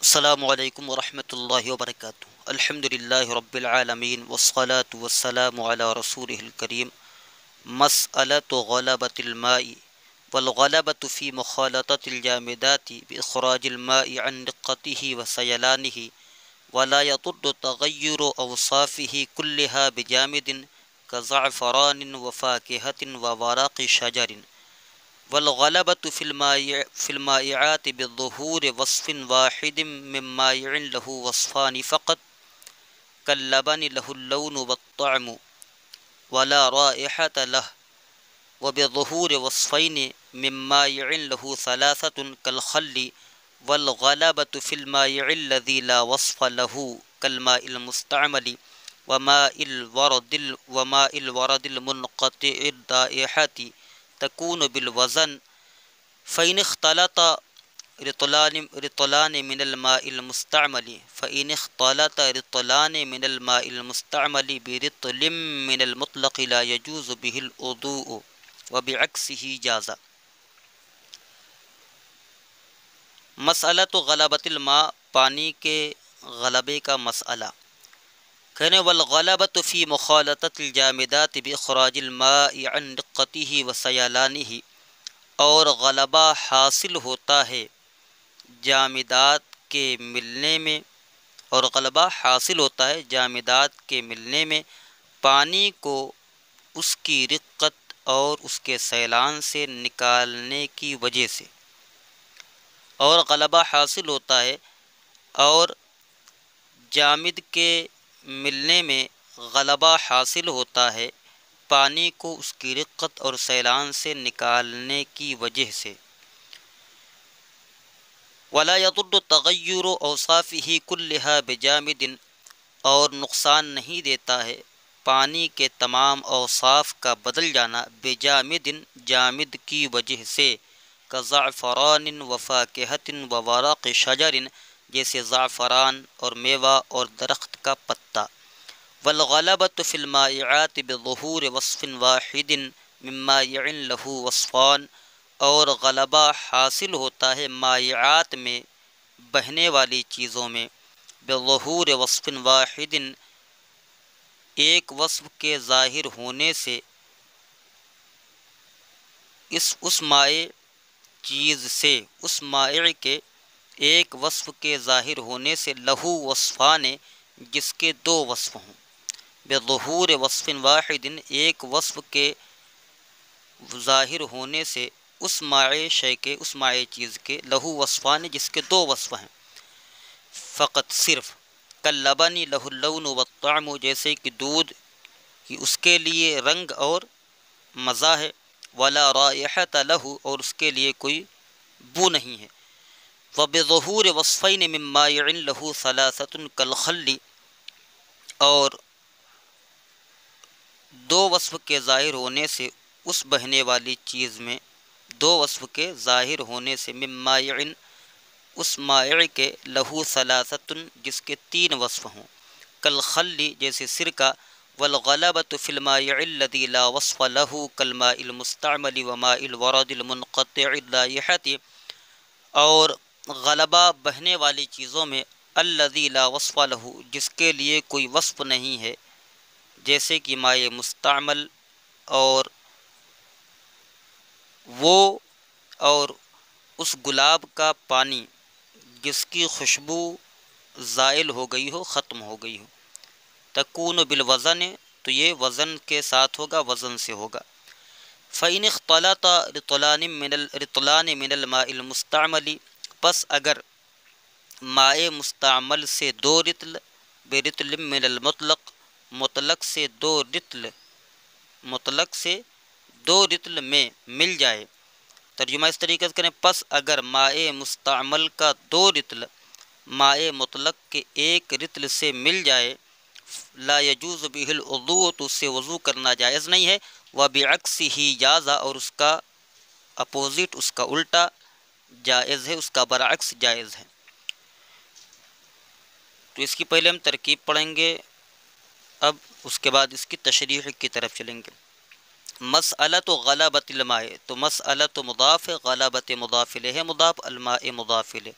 السلام علیکم ورحمۃ اللہ وبرکاتہ۔ الحمد للہ رب العالمین والصلاة والسلام علی رسولہ الکریم۔ مسألۃ غلبۃ الماء والغلبۃ فی مخالطۃ الجامدات باخراج الماء عن رقته وسیلانه ولا يضر تغیر اوصافه كلها بجامد كزعفران وفاكهة وورق شجر، والغلبة في المائعات بالظهور وصف واحد من مائع له وصفان فقط كاللبن له اللون والطعم ولا رائحة له، وبظهور وصفين من مائع له ثلاثة كالخل، والغلبة في المائع الذي لا وصف له كالماء المستعمل وماء الورد المنقطع الرائحة تكون بالوزن، فإن اختلط رطلان من الماء المستعمل برطل من المطلق لا يجوز به الوضوء وبعكسه جاز۔ مسئلۃ غلبۃ الماء، پانی کے غلبے کا مسئلہ۔ کہنے والغلبۃ فی مخالطۃ الجامدات باخراج الماء عن رقته وسیلانه، اور غلبہ حاصل ہوتا ہے جامدات کے ملنے میں، اور غلبہ حاصل ہوتا ہے جامدات کے ملنے میں پانی کو اس کی رقت اور اس کے سیلان سے نکالنے کی وجہ سے، اور غلبہ حاصل ہوتا ہے اور جامد کے ملنے میں غلبہ حاصل ہوتا ہے پانی کو اس کی رقت اور سیلان سے نکالنے کی وجہ سے۔ ولا يضر تغیر اوصافه كلها بجامد، اور نقصان نہیں دیتا ہے پانی کے تمام اوصاف کا بدل جانا بجامد، جامد کی وجہ سے، كزعفران وفاكهة وورق شجر، جیسے زعفران اور میوہ اور درخت کا پتا۔ والغلبة في المائعات بظهور وصف واحد من مائع له وصفان، اور غلبہ حاصل ہوتا ہے مائعات میں، بہنے والی چیزوں میں، بظہور وصف واحد، ایک وصف کے ظاہر ہونے سے، اس مائع چیز سے، اس مائع کے ایک وصف کے ظاہر ہونے سے، لہو وصفان، جس کے دو وصف ہوں، بظہور وصف واحد، ایک وصف کے ظاہر ہونے سے، اس مائع شے کے، اس مائع چیز کے، لہو وصفان، جس کے دو وصف ہیں، فقط صرف، کاللبن لہ اللون والطعم، جیسے کہ دودھ کہ اس کے لیے رنگ اور مزہ ہے، ولا رائحۃ لہ، اور اس کے لیے کوئی بو نہیں ہے، وبظہور وصفین من مائع لہ ثلاثۃ کالخل، اور دو وصف کے ظاہر ہونے سے اس بہنے والی چیز میں، دو وصف کے ظاہر ہونے سے، من مائع، اس مائع کے، لہو ثلاثۃ، جس کے تین وصف ہوں، کالخل، جیسے سرکہ، والغلبۃ فی المائع الذی لا وصف لہ کالماء المستعمل وماء الورد المنقطع الرائحة، اور غلبہ بہنے والی چیزوں میں الذی لا وصف لہ، جس کے لیے کوئی وصف نہیں ہے، جیسے کہ مائع مستعمل، اور وہ، اور اس گلاب کا پانی جس کی خوشبو زائل ہو گئی ہو، ختم ہو گئی ہو، تکون بالوزن، تو یہ وزن کے ساتھ ہوگا، وزن سے ہوگا۔ فإن اختلط رطلان من الماء المستعمل، پس اگر مائع مستعمل سے دو رطل، برطل من المطلق، مطلق سے دو رطل، مطلق سے دو رطل میں مل جائے، ترجمہ اس طریقے سے کریں، پس اگر مائع مستعمل کا دو رطل مائع مطلق کے ایک رطل سے مل جائے، لا يجوز به الوضوء، تو اس سے وضو کرنا جائز نہیں ہے، وبعکسہ جاز، اور اس کا اپوزٹ، اس کا الٹا جائز ہے، اس کا برعکس جائز ہے۔ تو اس کی پہلے ہم ترکیب پڑھیں گے، اب اس کے بعد اس کی تشریح کی طرف چلیں گے۔ مسألۃ غلبۃ الماء، تو مسألۃ مضاف، غلبۃ مضاف الیہ مضاف، الماء مضاف الیہ،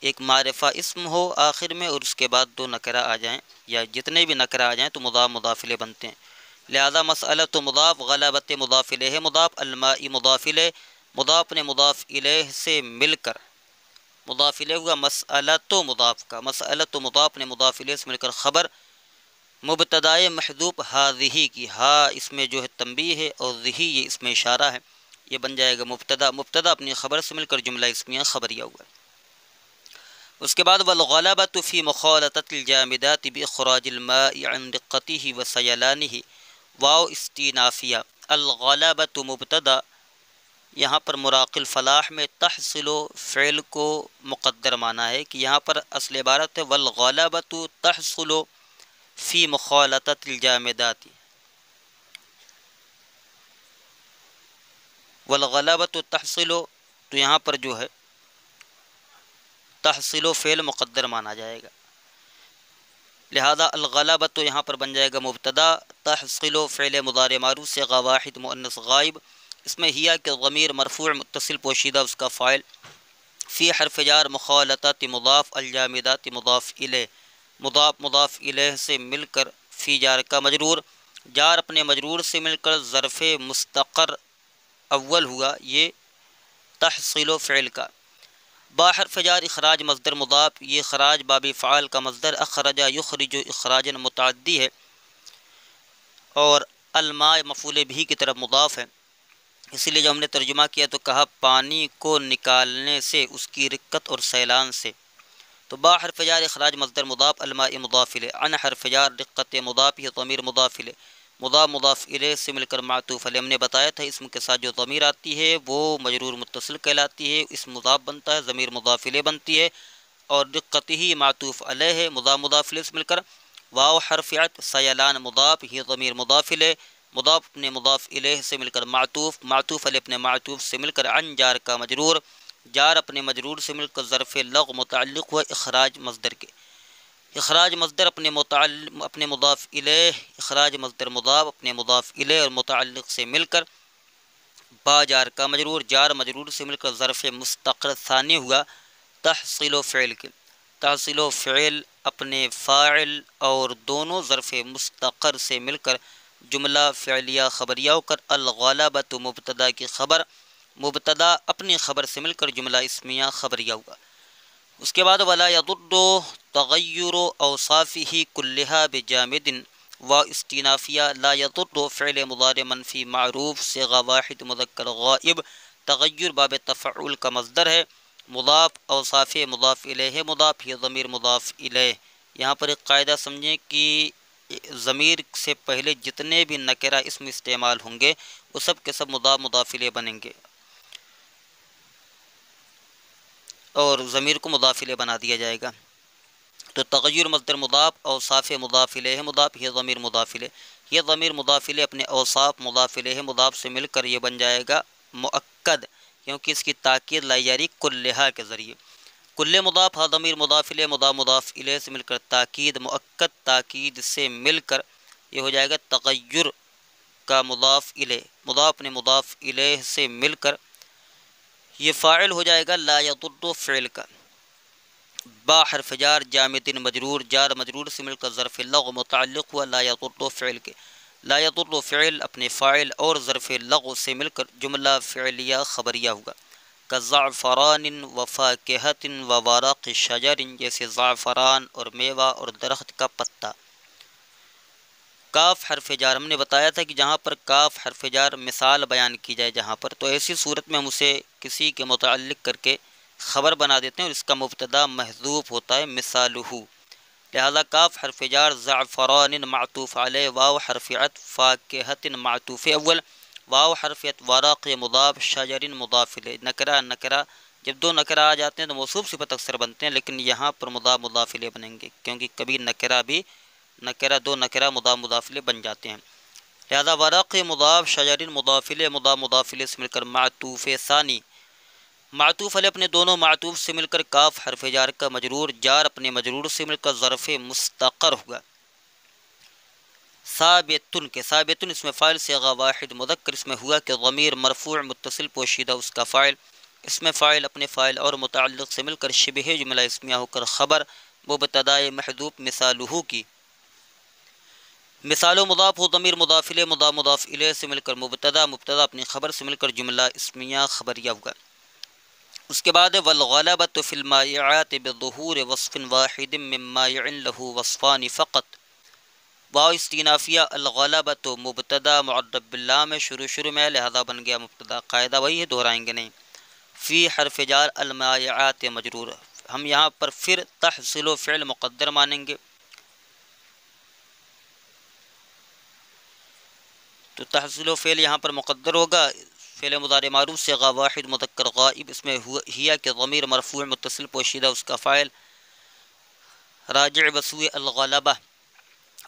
ایک معرفہ اسم ہو آخر میں اور اس کے بعد دو نکرہ آ جائیں یا جتنے بھی نکرہ آ جائیں تو مضاف مضاف الیہ بنتے ہیں۔ لہذا مسئلہ تو مضاف، غلبت مضاف الیہ مضاف، الماء مضاف الیہ، مضاف نے مضاف الیہ سے مل کر مضاف الیہ ہوا مسئلہ تو مضاف کا، مسئلہ تو مضاف نے مضاف الیہ سے مل کر خبر مبتدائے محذوف ہذہ کی، ہا اس میں جو ہے تنبیہ ہے اور ذہی یہ اس میں اشارہ ہے، یہ بن جائے گا مبتدا، مبتدا اپنی خبر سے مل کر جملہ اسمیہ خبریہ ہوا۔ اس کے بعد والغلبۃ فی مخالطۃ الجامدات باخراج الماء عن دقته وسیلانه، واو استینافیہ، الغلبۃ مبتدا، یہاں پر مراق الفلاح میں تحصل فعل کو مقدر مانا ہے کہ یہاں پر اصل عبارت ہے والغلبۃ تحصل فی مخالطۃ الجامدات، والغلبۃ تحصل، تو یہاں پر جو ہے تحصل و فعل مقدر مانا جائے گا، لہذا الغلبۃ تو یہاں پر بن جائے گا مبتدا، تحصل و فعل مضارع معروف صیغہ واحد مؤنث غائب، اس میں ہیا کہ ضمیر مرفوع متصل پوشیدہ اس کا فاعل، فی حرف جار مخالطات مضاف، الجامدات مضاف الیہ، مضاف مضاف الیہ سے مل کر فی جار کا مجرور، جار اپنے مجرور سے مل کر ظرف مستقر اول ہوا یہ تحصیل و فعل کا، با حرف جار اخراج مصدر مضاف، یہ اخراج باب فعال کا مصدر، اخرج یخرج اخراجا متعدی ہے، اور الماء مفعول بھی کی طرف مضاف ہے، اسی لیے جب ہم نے ترجمہ کیا تو کہا پانی کو نکالنے سے، اس کی رقت اور سیلان سے، تو با حرف جار اخراج مصدر مضاف، الماء مضاف الیہ، عن حرف جار رقت مضاف، یہ ضمیر مضاف الیہ، مضاف مضاف الیہ سے مل کر معطوف علیہ، ہم نے بتایا تھا اسم کے ساتھ جو ضمیر آتی ہے وہ مجرور متصل کہلاتی ہے، اسم مضاف بنتا ہے، ضمیر مضاف الیہ بنتی ہے، اور رقت ہی معطوف علیہ ہے، مضاف مضاف الیہ سے مل کر، واو حرف عطف، سیلان مضاف، یہ ضمیر مضاف الیہ، مضاف اپنے مضاف الیہ سے مل کر معطوف، معطوف علیہ اپنے معطوف سے مل کر عن جار کا مجرور، جار اپنے مجرور سے مل کر ظرف لغو متعلق ہوا اخراج مصدر کے، اخراج مصدر اپنے اپنے مضاف الیہ، اخراج مصدر مضاف اپنے مضاف الیہ اور متعلق سے مل کر با جار کا مجرور، جار مجرور سے مل کر ظرف مستقر ثانی ہوا تحصیل و فعل کے، تحصیل و فعل اپنے فاعل اور دونوں ظرف مستقر سے مل کر جملہ فعلیہ خبریہ ہو کر الغلبۃ مبتدا کی خبر، مبتدا اپنی خبر سے مل کر جملہ اسمیہ خبریہ ہوا۔ اس کے بعد ولا یضر تغیر اوصافہ کلھا بجامد و استینافیہ، لا یضر فعل مضارع منفی معروف صیغہ واحد مذکر غائب، تغیر باب تفعل کا مصدر ہے، مضاف اوصاف مضاف الیہ مضاف، یہ ضمیر مضاف الیہ، یہاں پر ایک قاعدہ سمجھیں کہ ضمیر سے پہلے جتنے بھی نکرہ اسم استعمال ہوں گے وہ سب کے سب مضاف مضاف الیہ بنیں گے اور ضمیر کو مضاف الیہ بنا دیا جائے گا، تو تغیر مصدر مضاف، اوصاف مضاف الیہ مضاف، یہ ضمیر مضاف الیہ، یہ ضمیر مضاف الیہ اپنے اوصاف مضاف الیہ مضاف سے مل کر یہ بن جائے گا مؤکد، کیونکہ اس کی تاکید لائی جا رہی کلھا کے ذریعے، کل مضاف ہا ضمیر مضاف الیہ مضاف مضاف الیہ سے مل کر تاکید مؤکد، تاکید سے مل کر یہ ہو جائے گا تغیر کا مضاف الیہ، مضاف اپنے مضاف الیہ سے مل کر یہ فاعل ہو جائے گا لا یضر فعل کا، با حرف جار جامد مجرور، جار مجرور سے مل کر ظرف لغو متعلق ہوا لا یضر فعل کے، لا یضر فعل اپنے فاعل اور ظرف لغو سے مل کر جملہ فعلیہ خبریہ ہوگا، کزعفران و فاکہۃ و ورق شجر، جیسے زعفران اور میوہ اور درخت کا پتا۔ کاف حرف جار، ہم نے بتایا تھا کہ جہاں پر کاف حرف جار مثال بیان کی جائے جہاں پر، تو ایسی صورت میں ہم اسے کسی کے متعلق کر کے خبر بنا دیتے ہیں اور اس کا مبتدا محذوف ہوتا ہے مثالہ، لہذا کاف حرف جار زعفران معطوف علیہ، واو حرف عطف فاکہۃ معطوف اول، واو حرف عطف ورق مضاف شجر مضاف الیہ، نکرہ نکرہ جب دو نکرہ آ جاتے ہیں تو موصوف صفت اکثر بنتے ہیں، لیکن یہاں پر مضاف مضاف الیہ بنیں گے کیونکہ کبھی نکرہ بھی نکرہ دو نکرہ مضاف مضاف الیہ بن جاتے ہیں، لہذا ورق مضاف شجر مضاف الیہ مضاف مضاف الیہ سے مل کر معطوف ثانی، معطوف علیہ اپنے دونوں معطوف سے مل کر کاف حرف جار کا مجرور، جار اپنے مجرور سے مل کر ظرف مستقر ہوگا، ثابتن کے، ثابتن اس میں فاعل صیغہ واحد مذکر، اس میں ہوا کہ ضمیر مرفوع متصل پوشیدہ اس کا فاعل، اس میں فاعل اپنے فاعل اور متعلق سے مل کر شبہ جملہ اسمیہ ہو کر خبر مبتدا محذوف مثالہ کی مثال و مضاف ہو ضمیر مضاف الیہ مضاف الیہ سے مل کر مبتدا اپنی خبر سے مل کر جملہ اسمیہ خبریہ ہوگا۔ اس کے بعد والغلبۃ فی المائعات بظہور وصف واحد من مائع له وصفان فقط۔ واو استینافیہ الغلبۃ مبتدا معرب باللام میں شروع میں لہذا بن گیا مبتدا، قاعدہ وہی ہے، دہرائیں گے نہیں۔ فی حرف جار المائعات مجرور، ہم یہاں پر پھر تحصل و فعل مقدر مانیں گے، تو تحصل و فعل یہاں پر مقدر ہوگا، فعل مضارع معروف صیغہ واحد مذکر غائب، اس میں ہیا کے ضمیر مرفوع متصل پوشیدہ، اس کا فاعل راجع بسوء الغلبہ۔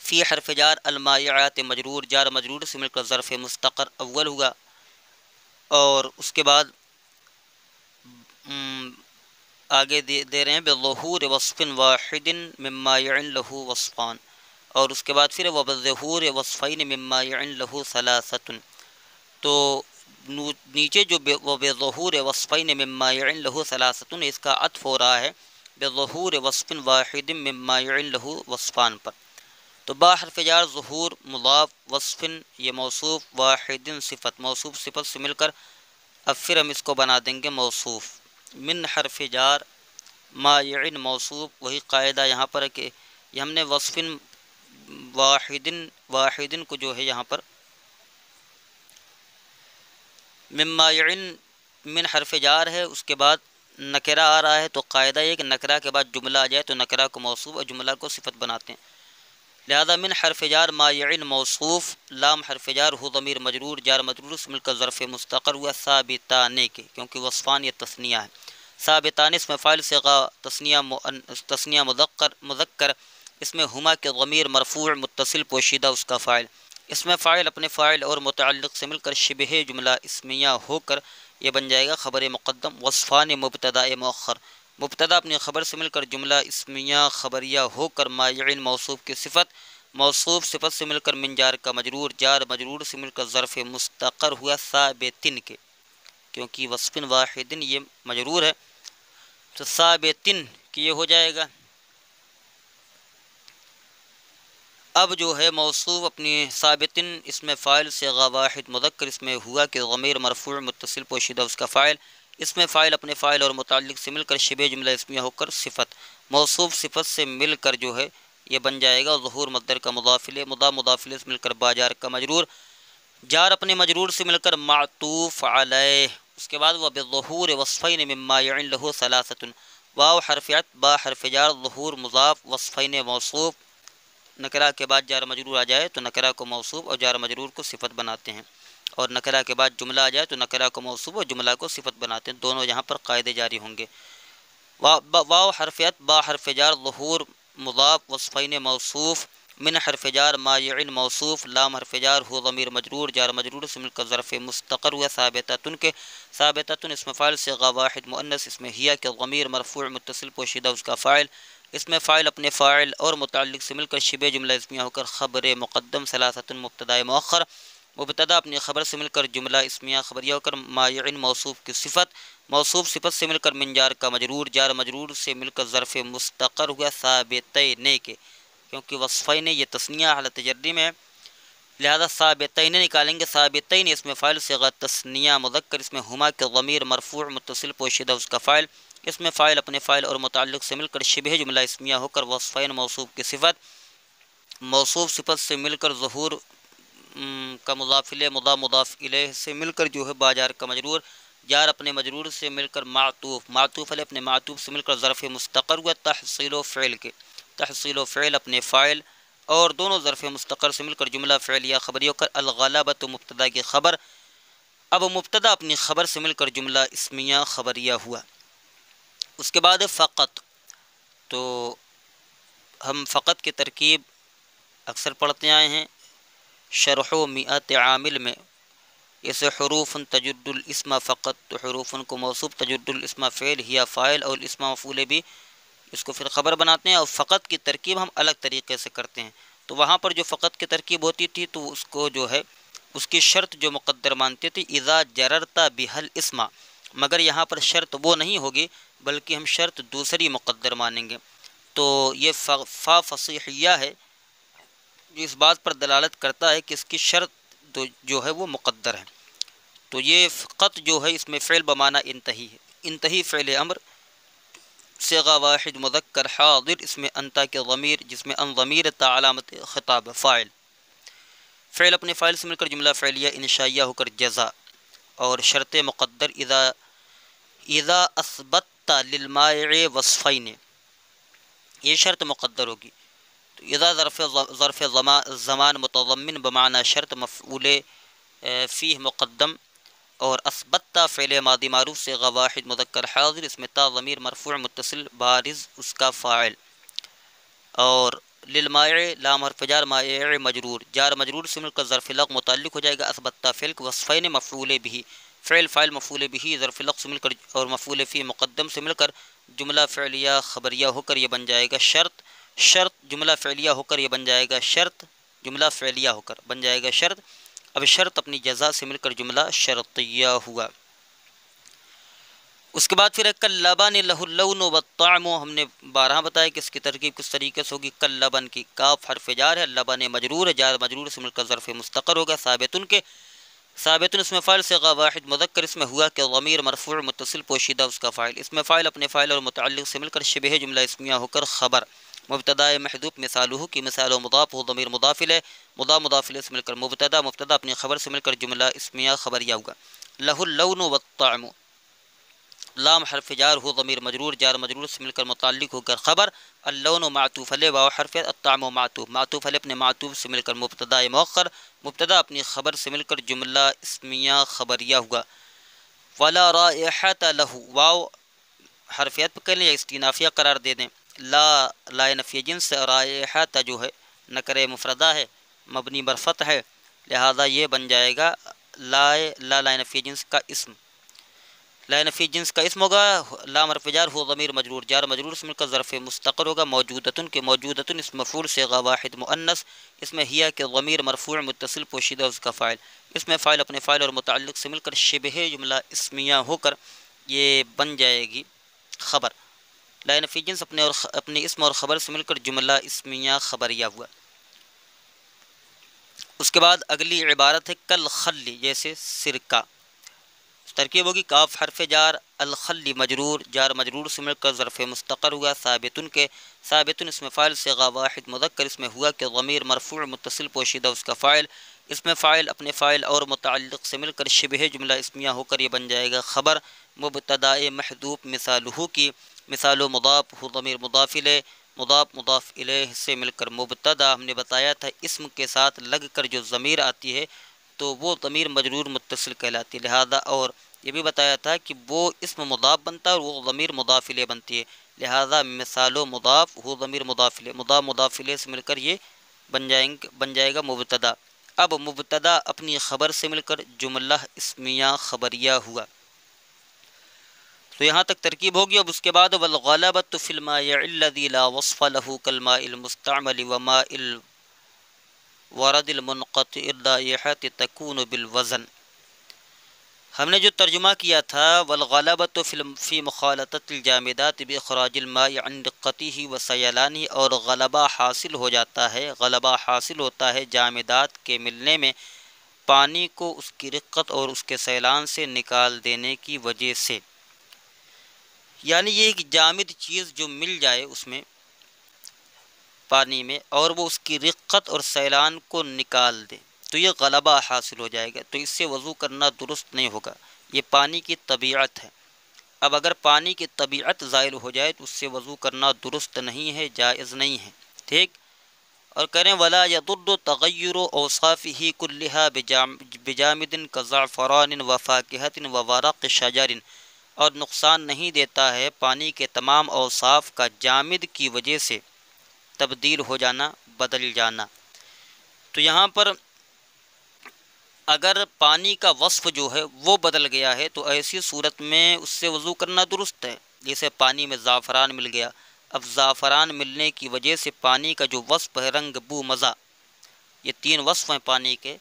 فی حرف جار المائعات مجرور، جار مجرور سے مل کر ظرف مستقر اول ہوا، اور اس کے بعد آگے دے رہے ہیں بظہور وصف واحد من مائع له وصفان، اور اس کے بعد پھر وبظہور وصفین من مائع له ثلاثۃ، تو نیچے جو وبظہور وصفین من مائع له ثلاثۃ، اس کا عطف ہو رہا ہے بظہور وصف واحد من مائع له وصفان پر، تو با حرف جار ظہور مضاف، وصف یہ موصوف، واحد صفت سے مل کر اب پھر ہم اس کو بنا دیں گے موصوف، من حرف جار مائع موصوف، وہی قاعدہ یہاں پر ہے کہ یہ ہم نے وصف واحد کو جو ہے یہاں پر من مائع من حرف جار ہے، اس کے بعد نکرہ آ رہا ہے، تو قاعدہ یہ کہ نکرہ کے بعد جملہ آ جائے تو نکرہ کو موصوف اور جملہ کو صفت بناتے ہیں، لہذا من حرف جار مائع موصوف، لام حرف جار ہو ضمیر مجرور، جار مجرور سے مل کر ظرف مستقر ہوا ثابتانے کے، کیونکہ وصفان یہ تثنیہ ہے، ثابتان اس میں فاعل صیغہ تثنیہ مذکر، اس میں ہما کے ضمیر مرفوع متصل پوشیدہ، اس کا فاعل، اس میں فاعل اپنے فاعل اور متعلق سے مل کر شبہ جملہ اسمیہ ہو کر یہ بن جائے گا خبر مقدم، وصفان مبتدا مؤخر، مبتدا اپنی خبر سے مل کر جملہ اسمیہ خبریہ ہو کر مائع موصوف کی صفت، موصوف صفت سے مل کر من جار کا مجرور، جار مجرور سے مل کر ظرف مستقر ہوا ثابتن کے، کیونکہ وصف واحد یہ مجرور ہے تو ثابتن کی یہ ہو جائے گا۔ اب جو ہے موصوف اپنی ثابتن، اس میں فاعل صیغہ واحد مذکر، اس میں ہوا کہ ضمیر مرفوع متصل پوشیدہ، اس کا فاعل، اس میں فاعل اپنے فاعل اور متعلق سے مل کر شبہ جملہ اسمیہ ہو کر صفت، موصوف صفت سے مل کر جو ہے یہ بن جائے گا ظہور مصدر کا مضاف الیہ، مضاف الیہ سے مل کر با جار کا مجرور، جار اپنے مجرور سے مل کر معطوف علیہ، اس کے بعد وہ بظہور وصفین من مائع له ثلاثۃ، واو حرف عطف، با حرف جار، ظہور مضاف، وصفین موصوف، نکرہ کے بعد جار مجرور آ جائے تو نکرہ کو موصوف اور جار مجرور کو صفت بناتے ہیں، اور نکرہ کے بعد جملہ آ جائے تو نکرہ کو موصوف اور جملہ کو صفت بناتے ہیں، دونوں یہاں پر قاعدے جاری ہوں گے۔ واو حرف عطف، با حرف جار، ظہور مضاف، وصفین موصوف، من حرف جار مائع موصوف، لام حرف جار ہو ضمیر مجرور، جار مجرور سے مل کر ظرف مستقر ہوا ثابتۃ کے، ثابتۃ اس میں فاعل صیغہ واحد مؤنث، اس میں ہیا کے ضمیر مرفوع متصل پوشیدہ، اس کا فاعل، اس میں فاعل اپنے فاعل اور متعلق سے مل کر شبہ جملہ اسمیہ ہو کر خبر مقدم، ثلاثۃ مبتدا مؤخر، مبتدا اپنی خبر سے مل کر جملہ اسمیہ خبریہ ہو کر مائع موصوف کی صفت، موصوف صفت سے مل کر من جار کا مجرور، جار مجرور سے مل کر ظرف مستقر ہوا ثابتین کے، کیونکہ وصفین یہ تثنیہ حالت جری میں ہے، لہذا ثابتین نکالیں گے، ثابتین اس میں فاعل صیغہ تثنیہ مذکر، اس میں ہما کے ضمیر مرفوع متصل پوشیدہ، اس کا فاعل، اس میں فاعل اپنے فاعل اور متعلق سے مل کر شبہ جملہ اسمیہ ہو کر وصفین موصوف کی صفت، موصوف صفت سے مل کر ظہور کا مضاف الیہ، مضاف الیہ سے مل کر جو ہے با جار کا مجرور، جار اپنے مجرور سے مل کر معطوف علیہ اپنے معطوف سے مل کر ظرف مستقر ہوا تحصیل و فعل کے، تحصیل و فعل اپنے فاعل اور دونوں ظرف مستقر سے مل کر جملہ فعلیہ خبریہ ہو کر الغلبۃ مبتدا کی خبر، اب مبتدا اپنی خبر سے مل کر جملہ اسمیہ خبریہ ہوا۔ اس کے بعد فقط، تو ہم فقط کی ترکیب اکثر پڑھتے آئے ہیں شرح و مئات عامل میں، اسے حروف تجد الاسم فقط، تو حروف کو موصوف، تجد الاسم فعل ہیا فاعل اور الاسم مفعول بھی، اس کو پھر خبر بناتے ہیں، اور فقط کی ترکیب ہم الگ طریقے سے کرتے ہیں، تو وہاں پر جو فقط کی ترکیب ہوتی تھی تو اس کو جو ہے اس کی شرط جو مقدر مانتے تھے اذا جررت بہل اسم، مگر یہاں پر شرط وہ نہیں ہوگی بلکہ ہم شرط دوسری مقدر مانیں گے۔ تو یہ فا فصیحیہ ہے جو اس بات پر دلالت کرتا ہے کہ اس کی شرط جو ہے وہ مقدر ہے۔ تو یہ قط جو ہے اس میں فعل بمعنی انتہی ہے، انتہی فعل امر، صیغہ واحد مذکر حاضر، اس میں انتا کے ضمیر جس میں ان ضمیر تا علامت خطاب فاعل، فعل اپنے فاعل سے مل کر جملہ فعلیہ انشائیہ ہو کر جزا، اور شرط مقدر اذا اثبت للمائع وصفین، یہ شرط مقدر ہوگی۔ تو اذا ظرف زمان متضمن بمعنی شرط مفعول فیہ مقدم، اور اثبت فعل ماضی معروف صیغہ واحد مذکر حاضر، اس میں تا ضمیر مرفوع متصل بارز اس کا فاعل، اور للمائع لام حرف جار مائع مجرور، جار مجرور سے مل کر ظرف لغ متعلق ہو جائے گا اثبت فعل وصفین مفعول بھی، فعل فاعل مفعول بھی ظرف لغ سے مل کر اور مفعول فی مقدم سے مل کر جملہ فعلیہ خبریہ ہو کر یہ بن جائے گا شرط، شرط جملہ فعلیہ ہو کر یہ بن جائے گا شرط، جملہ فعلیہ ہو کر بن جائے گا شرط۔ اب شرط اپنی جزا سے مل کر جملہ شرطیہ ہوا۔ اس کے بعد پھر ہے کاللبن لہ اللون والطعم، ہم نے بارہا بتایا کہ اس کی ترکیب کس طریقے سے ہوگی۔ کاللبن کی کاف حرف جار ہے، لبن مجرور ہے، جار مجرور سے مل کر ظرف مستقر ہوگا ثابتن کے، ثابتن اس میں فاعل صیغہ واحد مذکر، اس میں ہوا کہ ضمیر مرفوع متصل پوشیدہ اس کا فاعل، اس میں فاعل اپنے فاعل اور متعلق سے مل کر شبہ جملہ اسمیہ ہو کر خبر، مبتدا محذوف مثالہ کی مثال و مضاف ہو ضمیر مضاف الیہ، مضاف الیہ سے مل کر مبتدا، مبتدا اپنی خبر سے مل کر جملہ اسمیہ خبریہ ہوگا۔ لہ اللون والطعم، لام حرف جار ہو ضمیر مجرور، جار مجرور سے مل کر متعلق ہو کر خبر، اللون معطوف علیہ، واو حرف الطعم معطوف، معطوف علیہ اپنے معطوف سے مل کر مبتدا مؤخر، مبتدا اپنی خبر سے مل کر جملہ اسمیہ خبریہ ہوا۔ ولا رائحۃ لہ، واو حرفیت پہ کر لیں یا استینافیہ قرار دے دیں، لا نفی جنس، رائحۃ جو ہے نکرہ مفردہ ہے مبنی بر فتح ہے، لہذا یہ بن جائے گا لا نفی جنس کا اسم، لا نفی جنس کا اسم ہوگا، لام حرف جار ہو ضمیر مجرور، جار مجرور سے مل کر ظرف مستقر ہوگا، موجودتن کے موجودتن اس مفعول صیغہ واحد مؤنث، اس میں ہیا کہ ضمیر مرفوع متصل پوشیدہ اس کا فاعل، اس میں فاعل اپنے فاعل اور متعلق سے مل کر شبہ جملہ اسمیہ ہو کر یہ بن جائے گی خبر، لا نفی جنس اپنے اسم اور خبر سے مل کر جملہ اسمیہ خبریہ ہوا۔ اس کے بعد اگلی عبارت ہے کل خلی، جیسے سرکہ، ترکیب ہوگی کاف حرف جار، الخلی مجرور، جار مجرور سے مل کر ظرف مستقر ہوا، ثابتن کے، ثابتن اس میں فاعل صیغہ واحد مذکر، اس میں ہوا کہ ضمیر مرفوع متصل پوشیدہ اس کا فاعل، اس میں فاعل اپنے فاعل اور متعلق سے مل کر شبہ جملہ اسمیہ ہو کر یہ بن جائے گا خبر، مبتدا محذوف مثالہ کی، مثال و مضاف ہو ضمیر مضاف الیہ، مضاف الیہ سے مل کر مبتدا، ہم نے بتایا تھا اسم کے ساتھ لگ کر جو ضمیر آتی ہے تو وہ ضمیر مجرور متصل کہلاتی ہے، لہذا اور یہ بھی بتایا تھا کہ وہ اسم مضاف بنتا ہے اور وہ ضمیر مضاف الیہ بنتی ہے، لہذا مثال و مضاف ہو ضمیر مضاف الیہ، مضاف الیہ سے مل کر یہ بن جائے گا مبتدا۔ اب مبتدا اپنی خبر سے مل کر جملہ اسمیہ خبریہ ہوا، تو یہاں تک ترکیب ہوگی۔ اب اس کے بعد والغلبۃ فی المائع الذی لا وصف له كالماء المستعمل وماء الورد المنقطع الرائحۃ تکون بالوزن، ہم نے جو ترجمہ کیا تھا والغلبۃ فی مخالطۃ الجامدات باخراج الماء عن دقته وسیلانه، اور غلبہ حاصل ہو جاتا ہے، غلبہ حاصل ہوتا ہے جامدات کے ملنے میں پانی کو اس کی رقت اور اس کے سیلان سے نکال دینے کی وجہ سے، یعنی یہ ایک جامد چیز جو مل جائے اس میں پانی میں اور وہ اس کی رقت اور سیلان کو نکال دے تو یہ غلبہ حاصل ہو جائے گا، تو اس سے وضو کرنا درست نہیں ہوگا، یہ پانی کی طبیعت ہے۔ اب اگر پانی کی طبیعت زائل ہو جائے تو اس سے وضو کرنا درست نہیں ہے، جائز نہیں ہے، ٹھیک۔ اور کریں ولا یضر تغیر اوصافہ کلھا بجامد کزعفران وفاکہۃ وورق شجر، اور نقصان نہیں دیتا ہے پانی کے تمام اوصاف کا جامد کی وجہ سے تبدیل ہو جانا، بدل جانا۔ تو یہاں پر اگر پانی کا وصف جو ہے وہ بدل گیا ہے تو ایسی صورت میں اس سے وضو کرنا درست ہے، جیسے پانی میں زعفران مل گیا، اب زعفران ملنے کی وجہ سے پانی کا جو وصف ہے، رنگ، بو، مزہ، یہ تین وصف ہیں پانی کے،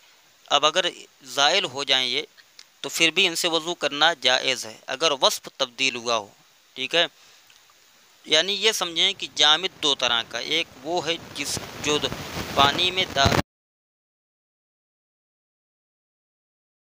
اب اگر زائل ہو جائیں یہ تو پھر بھی ان سے وضو کرنا جائز ہے اگر وصف تبدیل ہوا ہو، ٹھیک ہے۔ یعنی یہ سمجھیں کہ جامد دو طرح کا، ایک وہ ہے جو پانی میں